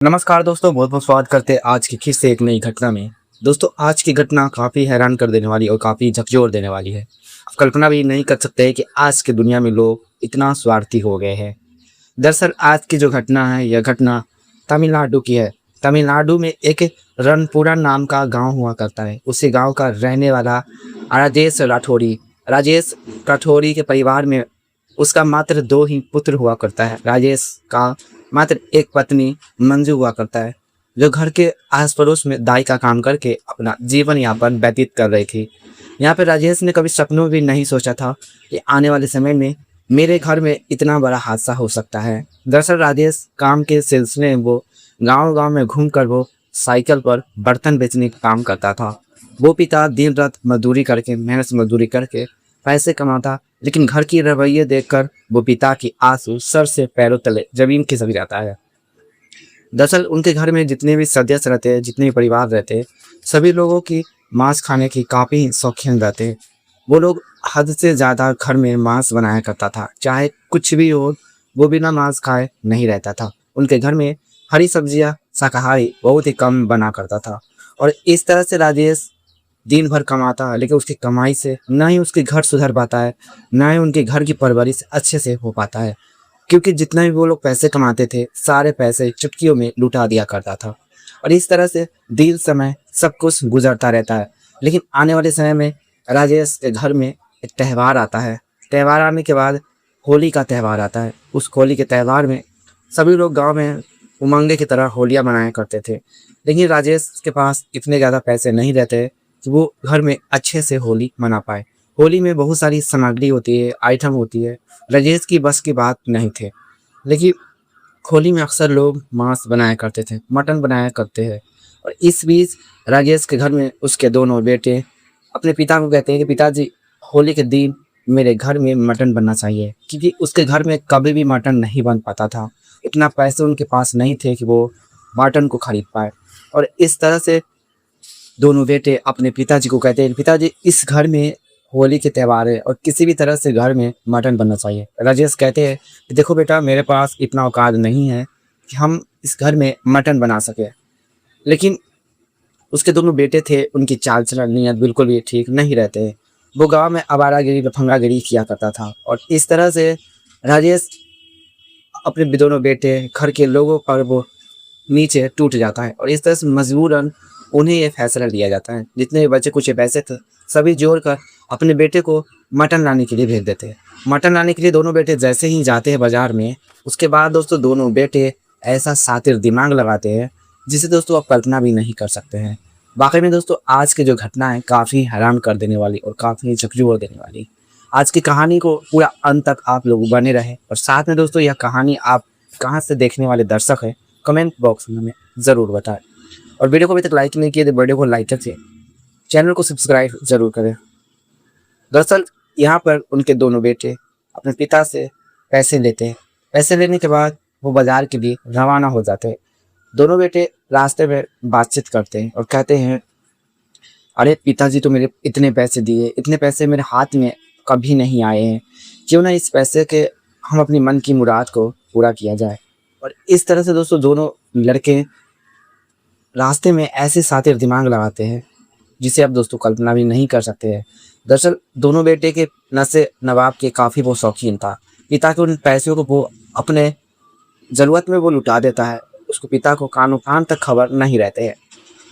नमस्कार दोस्तों, बहुत बहुत स्वागत करते हैं आज की फिर से एक नई घटना में। दोस्तों, आज की घटना काफ़ी हैरान कर देने वाली और काफ़ी झकझोर देने वाली है। आप कल्पना भी नहीं कर सकते कि आज की दुनिया में लोग इतना स्वार्थी हो गए हैं। दरअसल आज की जो घटना है, यह घटना तमिलनाडु की है। तमिलनाडु में एक रणपुरा नाम का गांव हुआ करता है। उसी गांव का रहने वाला राजेश राठौरी के परिवार में उसका मात्र 2 ही पुत्र हुआ करता है। राजेश का मात्र एक पत्नी मंजू हुआ करता है, जो घर के आस पड़ोस में दाई का काम करके अपना जीवन यापन व्यतीत कर रही थी। यहाँ पे राजेश ने कभी सपनों में भी नहीं सोचा था कि आने वाले समय में मेरे घर में इतना बड़ा हादसा हो सकता है। दरअसल राजेश काम के सिलसिले में वो गांव-गांव में घूमकर वो साइकिल पर बर्तन बेचने का काम करता था। वो पिता दिन रात मजदूरी करके, मेहनत से मजदूरी करके पैसे कमाता, लेकिन घर की रवैये देखकर वो पिता की आंसू सर से पैरों तले जमीन खिसक जाता है। दरअसल उनके घर में जितने भी सदस्य रहते हैं, जितने भी परिवार रहते हैं, सभी लोगों की मांस खाने की काफ़ी शौकीन रहते हैं। वो लोग हद से ज़्यादा घर में मांस बनाया करता था, चाहे कुछ भी हो, वो बिना मांस खाए नहीं रहता था। उनके घर में हरी सब्जियां, शाकाहारी बहुत ही कम बना करता था। और इस तरह से राजेश दिन भर कमाता है, लेकिन उसकी कमाई से ना ही उसके घर सुधर पाता है, ना ही उनके घर की परवरिश अच्छे से हो पाता है, क्योंकि जितना भी वो लोग पैसे कमाते थे, सारे पैसे चुटकियों में लुटा दिया करता था। और इस तरह से दिन समय सब कुछ गुजरता रहता है। लेकिन आने वाले समय में राजेश के घर में एक त्यौहार आता है। त्यौहार आने के बाद होली का त्यौहार आता है। उस होली के त्यौहार में सभी लोग गाँव में उमंगे की तरह होलियाँ मनाया करते थे। लेकिन राजेश के पास इतने ज़्यादा पैसे नहीं रहते कि वो घर में अच्छे से होली मना पाए। होली में बहुत सारी सामग्री होती है, आइटम होती है, राजेश की बस की बात नहीं थे। लेकिन होली में अक्सर लोग मांस बनाया करते थे, मटन बनाया करते हैं। और इस बीच राजेश के घर में उसके दोनों बेटे अपने पिता को कहते हैं कि पिताजी, होली के दिन मेरे घर में मटन बनना चाहिए, क्योंकि उसके घर में कभी भी मटन नहीं बन पाता था। इतना पैसे उनके पास नहीं थे कि वो मटन को खरीद पाए। और इस तरह से दोनों बेटे अपने पिताजी को कहते हैं, पिताजी इस घर में होली के त्यौहार है और किसी भी तरह से घर में मटन बनना चाहिए। राजेश कहते हैं कि देखो बेटा, मेरे पास इतना औकात नहीं है कि हम इस घर में मटन बना सके। लेकिन उसके दोनों बेटे थे, उनकी चाल चलन नीयत बिल्कुल भी ठीक नहीं रहते। वो गांव में आवारागिरी, लफंगागिरी किया करता था। और इस तरह से राजेश अपने दोनों बेटे, घर के लोगों पर वो नीचे टूट जाता है। और इस तरह से मजबूरन उन्हें ये फैसला लिया जाता है, जितने भी बचे कुछ पैसे थे सभी जोड़कर अपने बेटे को मटन लाने के लिए भेज देते हैं। मटन लाने के लिए दोनों बेटे जैसे ही जाते हैं बाजार में, उसके बाद दोस्तों दोनों बेटे ऐसा शातिर दिमाग लगाते हैं जिसे दोस्तों आप कल्पना भी नहीं कर सकते हैं। वाकई में दोस्तों आज की जो घटना है काफ़ी हैरान कर देने वाली और काफ़ी झकझोर देने वाली। आज की कहानी को पूरा अंत तक आप लोग बने रहे। और साथ में दोस्तों यह कहानी आप कहाँ से देखने वाले दर्शक हैं, कमेंट बॉक्स में हमें ज़रूर बताएं। और वीडियो को अभी तक लाइक नहीं किए तो वीडियो को लाइक करके चैनल को सब्सक्राइब जरूर करें। दरअसल यहाँ पर उनके दोनों बेटे अपने पिता से पैसे लेते हैं। पैसे लेने के बाद वो बाजार के लिए रवाना हो जाते हैं। दोनों बेटे रास्ते में बातचीत करते हैं और कहते हैं, अरे पिताजी तो मेरे इतने पैसे दिए, इतने पैसे मेरे हाथ में कभी नहीं आए हैं, क्यों ना इस पैसे के हम अपनी मन की मुराद को पूरा किया जाए। और इस तरह से दोस्तों दोनों लड़के रास्ते में ऐसे शातिर दिमाग लगाते हैं जिसे आप दोस्तों कल्पना भी नहीं कर सकते हैं। दरअसल दोनों बेटे के नशे नवाब के काफ़ी वो शौकीन था। पिता के उन पैसों को वो अपने ज़रूरत में वो लुटा देता है। उसको पिता को कानो कान तक खबर नहीं रहते हैं।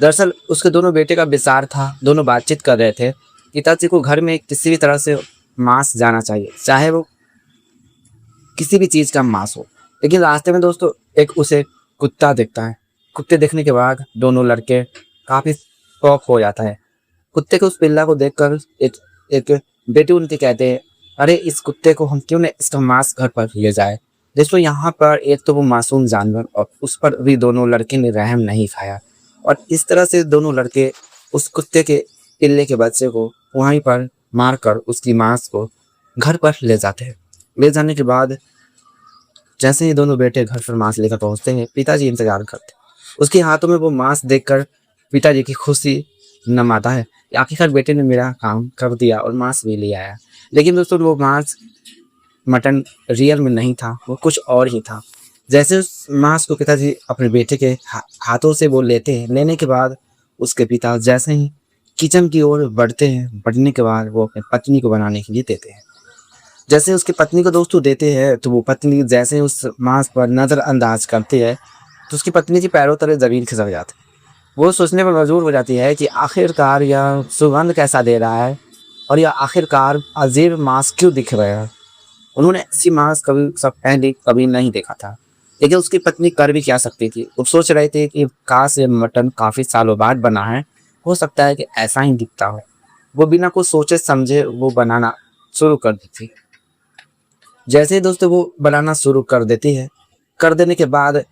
दरअसल उसके दोनों बेटे का विचार था, दोनों बातचीत कर रहे थे, पिताजी को घर में किसी भी तरह से मांस जाना चाहिए, चाहे वो किसी भी चीज़ का मांस हो। लेकिन रास्ते में दोस्तों एक उसे कुत्ता दिखता है। कुत्ते देखने के बाद दोनों लड़के काफ़ी शौक हो जाता है। कुत्ते के उस पिल्ला को देखकर एक एक बेटे उनके कहते हैं, अरे इस कुत्ते को हम क्यों न इसका मांस घर पर ले जाए। दोस्तों यहाँ पर एक तो वो मासूम जानवर और उस पर भी दोनों लड़के ने रहम नहीं खाया। और इस तरह से दोनों लड़के उस कुत्ते के पिल्ले के बच्चे को वहीं पर मारकर उसकी मांस को घर पर ले जाते हैं। ले जाने के बाद जैसे ही दोनों बेटे घर पर मांस लेकर पहुंचते हैं, पिताजी इंतजार करते हैं। उसके हाथों में वो मांस देखकर पिताजी की खुशी नमाता है, आखिरकार बेटे ने मेरा काम कर दिया और मांस भी ले आया। लेकिन दोस्तों वो मांस मटन रियल में नहीं था, वो कुछ और ही था। जैसे उस मांस को पिताजी अपने बेटे के हाथों से वो लेते हैं, लेने के बाद उसके पिता जैसे ही किचन की ओर बढ़ते हैं, बढ़ने के बाद वो अपनी पत्नी को बनाने के लिए देते हैं। जैसे उसकी पत्नी को दोस्तों देते हैं, तो वो पत्नी जैसे ही उस मांस पर नज़रअंदाज करती है, तो उसकी पत्नी के पैरों तले ज़मीन खिसक जाती है। वो सोचने पर मजबूर हो जाती है कि आखिरकार यह सुगंध कैसा दे रहा है और यह आखिरकार अजीब मांस क्यों दिख रहा है। उन्होंने ऐसी मांस कभी सब पहले कभी नहीं देखा था। लेकिन उसकी पत्नी कर भी क्या सकती थी। वो सोच रहे थे कि काश ये मटन काफ़ी सालों बाद बना है, हो सकता है कि ऐसा ही दिखता हो। वो बिना कुछ सोचे समझे वो बनाना शुरू कर दी थी। जैसे ही दोस्तों वो बनाना शुरू कर देती है, कर देने के बाद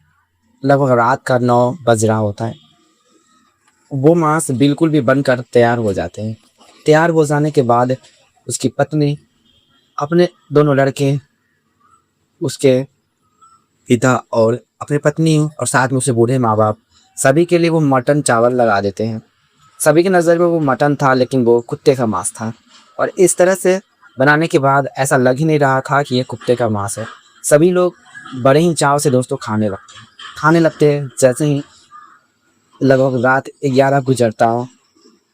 लगभग रात का 9 बज रहा होता है। वो मांस बिल्कुल भी बनकर तैयार हो जाते हैं। तैयार हो जाने के बाद उसकी पत्नी अपने दोनों लड़के, उसके पिता और अपनी पत्नी और साथ में उसके बूढ़े माँ-बाप, सभी के लिए वो मटन चावल लगा देते हैं। सभी की नज़र में वो मटन था, लेकिन वो कुत्ते का मांस था। और इस तरह से बनाने के बाद ऐसा लग ही नहीं रहा था कि ये कुत्ते का मांस है। सभी लोग बड़े ही चाव से दोस्तों खाने लगते हैं। जैसे ही लगभग रात 11 गुजरता हो,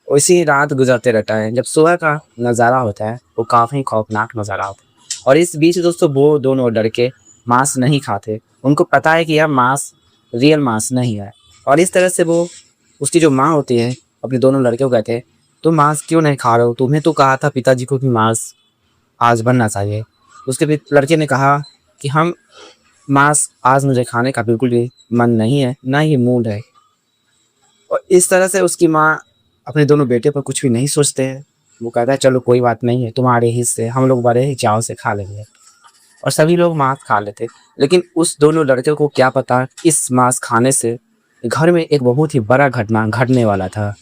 उसी रात गुजरते रहता है। जब सुबह का नज़ारा होता है, वो काफ़ी खौफनाक नज़ारा होता है। और इस बीच दोस्तों वो दोनों लड़के मांस नहीं खाते। उनको पता है कि यह मांस रियल मांस नहीं है। और इस तरह से वो, उसकी जो माँ होती है, अपने दोनों लड़कियों को कहते हैं, तुम मांस क्यों नहीं खा रहे हो? तुम्हें तो कहा था पिताजी को कि मांस आज बनना चाहिए। उसके लड़के ने कहा कि हम मांस आज मुझे खाने का बिल्कुल भी मन नहीं है, ना ही मूड है। और इस तरह से उसकी माँ अपने दोनों बेटे पर कुछ भी नहीं सोचते हैं। वो कहता है चलो कोई बात नहीं है, तुम्हारे हिस्से हम लोग बड़े ही चाव से खा लेंगे। और सभी लोग मांस खा लेते। लेकिन उस दोनों लड़के को क्या पता, इस मांस खाने से घर में एक बहुत ही बड़ा घटना घटने वाला था।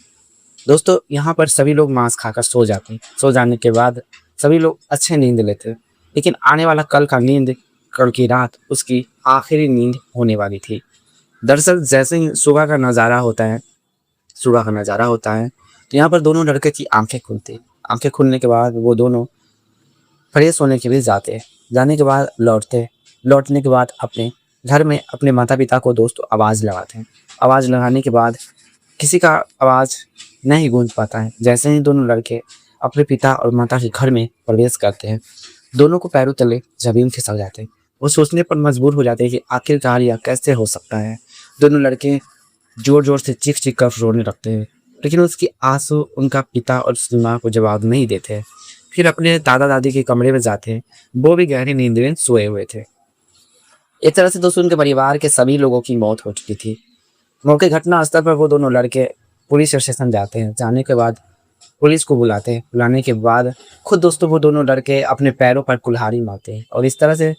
दोस्तों यहाँ पर सभी लोग मांस खाकर सो जाते। सो जाने के बाद सभी लोग अच्छे नींद लेते। लेकिन आने वाला कल की रात उसकी आखिरी नींद होने वाली थी। दरअसल जैसे ही सुबह का नज़ारा होता है, तो यहाँ पर दोनों लड़के की आंखें खुलती। आंखें खुलने के बाद वो दोनों फ्रेश होने के लिए जाते हैं। जाने के बाद लौटने के बाद अपने घर में अपने माता पिता को दोस्तों आवाज़ लगाते हैं। आवाज़ लगाने के बाद किसी का आवाज़ नहीं गूंज पाता है। जैसे ही दोनों लड़के अपने पिता और माता के घर में प्रवेश करते हैं, दोनों को पैरों तले ज़मीन खिसक जाते हैं। वो सोचने पर मजबूर हो जाते हैं कि आखिरकार यह कैसे हो सकता है। दोनों लड़के ज़ोर ज़ोर से चीख कर रोने लगते हैं। लेकिन उसकी आंसू उनका पिता और उसकी माँ को जवाब नहीं देते। फिर अपने दादा दादी के कमरे में जाते हैं। वो भी गहरी नींद में सोए हुए थे। एक तरह से दोस्तों उनके परिवार के सभी लोगों की मौत हो चुकी थी। मौके घटना स्थल पर वो दोनों लड़के पुलिस स्टेशन जाते हैं। जाने के बाद पुलिस को बुलाते हैं। बुलाने के बाद खुद दोस्तों वो दोनों लड़के अपने पैरों पर कुल्हाड़ी मारते हैं। और इस तरह से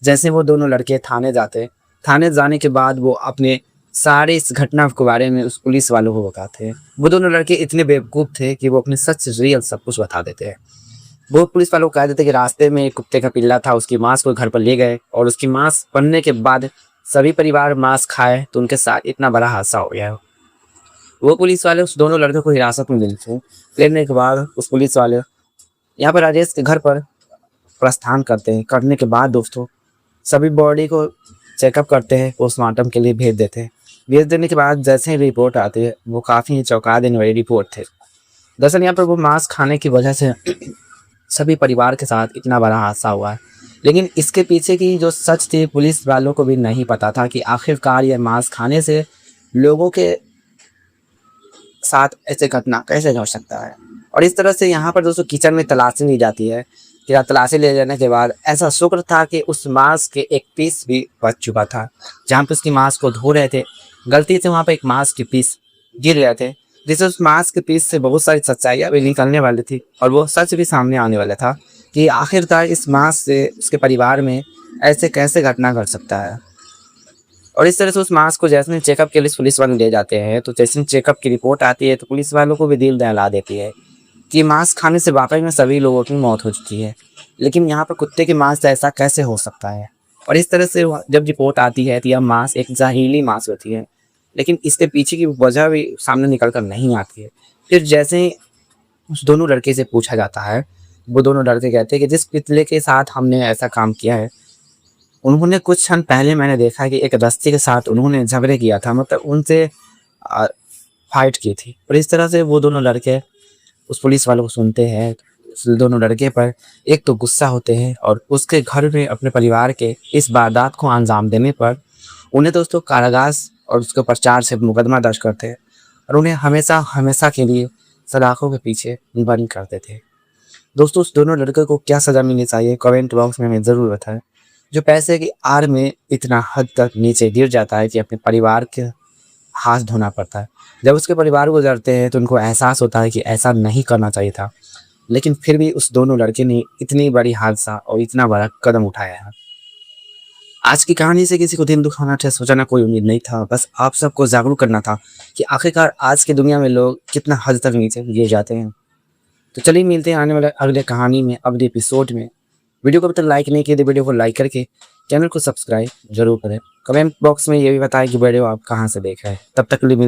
जैसे वो दोनों लड़के थाने जाते हैं, थाने जाने के बाद वो अपने सारे इस घटना के बारे में उस पुलिस वालों को बताते हैं। वो दोनों लड़के इतने बेवकूफ़ थे कि वो अपने सच रियल सब कुछ बता देते हैं। वो पुलिस वालों को कह देते कि रास्ते में एक कुत्ते का पिल्ला था, उसकी मांस को घर पर ले गए और उसकी मांस बनने के बाद सभी परिवार मांस खाए, तो उनके साथ इतना बड़ा हादसा हो गया है। वो पुलिस वाले उस दोनों लड़कों को हिरासत में लेते हैं। लेने के बाद उस पुलिस वाले यहाँ पर राजेश के घर पर प्रस्थान करते हैं। करने के बाद दोस्तों सभी बॉडी को चेकअप करते हैं, पोस्टमार्टम के लिए भेज देते हैं। भेज देने के बाद जैसे ही रिपोर्ट आती है, वो काफ़ी चौंका देने वाली रिपोर्ट थे। दरअसल यहाँ पर वो मांस खाने की वजह से सभी परिवार के साथ इतना बड़ा हादसा हुआ है। लेकिन इसके पीछे की जो सच थी, पुलिस वालों को भी नहीं पता था कि आखिरकार ये मांस खाने से लोगों के साथ ऐसे घटना कैसे हो सकता है। और इस तरह से यहाँ पर दोस्तों किचन में तलाशी ली जाती है। कि तलाशी ले जाने के बाद ऐसा शुक्र था कि उस मांस के एक पीस भी बच चुका था। जहाँ पे उसकी मांस को धो रहे थे, गलती से वहाँ पे एक मांस के पीस गिर गए थे, जिससे उस मांस के पीस से बहुत सारी सच्चाइयाँ भी निकलने वाली थी। और वो सच भी सामने आने वाला था कि आखिरकार इस मांस से उसके परिवार में ऐसे कैसे घटना घट सकता है। और इस तरह से उस मांस को जैसे चेकअप के लिए पुलिस वाले ले जाते हैं, तो जैसे चेकअप की रिपोर्ट आती है, तो पुलिस वालों को भी दिल दहला देती है कि मांस खाने से वाकई में सभी लोगों की मौत हो चुकी है। लेकिन यहाँ पर कुत्ते के मांस से ऐसा कैसे हो सकता है। और इस तरह से जब रिपोर्ट आती है तो यह मांस एक जहरीली मांस होती है, लेकिन इसके पीछे की वजह भी सामने निकल कर नहीं आती है। फिर जैसे ही उस दोनों लड़के से पूछा जाता है, वो दोनों लड़के कहते हैं कि जिस पितले के साथ हमने ऐसा काम किया है, उन्होंने कुछ क्षण पहले मैंने देखा कि एक दस्ती के साथ उन्होंने झगड़े किया था, मतलब उनसे फाइट की थी। और इस तरह से वो दोनों लड़के उस पुलिस वालों को सुनते हैं। उस दोनों लड़के पर एक तो गुस्सा होते हैं और उसके घर में अपने परिवार के इस वारदात को अंजाम देने पर उन्हें दोस्तों कारागार और उसके ऊपर 4 से मुकदमा दर्ज करते हैं और उन्हें हमेशा हमेशा के लिए सलाखों के पीछे बंद करते थे। दोस्तों उस दोनों लड़के को क्या सज़ा मिलनी चाहिए कमेंट बॉक्स में हमें ज़रूर बताएं। जो पैसे की आड़ में इतना हद तक नीचे गिर जाता है कि अपने परिवार के हाथ धोना पड़ता है। जब उसके परिवार गुजरते हैं तो उनको एहसास होता है कि ऐसा नहीं करना चाहिए था, लेकिन फिर भी उस दोनों लड़के ने इतनी बड़ी हादसा और इतना बड़ा कदम उठाया है। आज की कहानी से किसी को दिल दुखाना था सोचना कोई उम्मीद नहीं था, बस आप सबको जागरूक करना था कि आखिरकार आज की दुनिया में लोग कितना हद तक नीचे गिर जाते हैं। तो चलिए मिलते हैं आने वाले अगले कहानी में, अगले एपिसोड में। वीडियो को अब तक लाइक नहीं किए तो वीडियो को लाइक करके चैनल को सब्सक्राइब जरूर करें। कमेंट बॉक्स में ये भी बताएं कि वीडियो आप कहाँ से देख रहे हैं। तब तक के लिए मिलते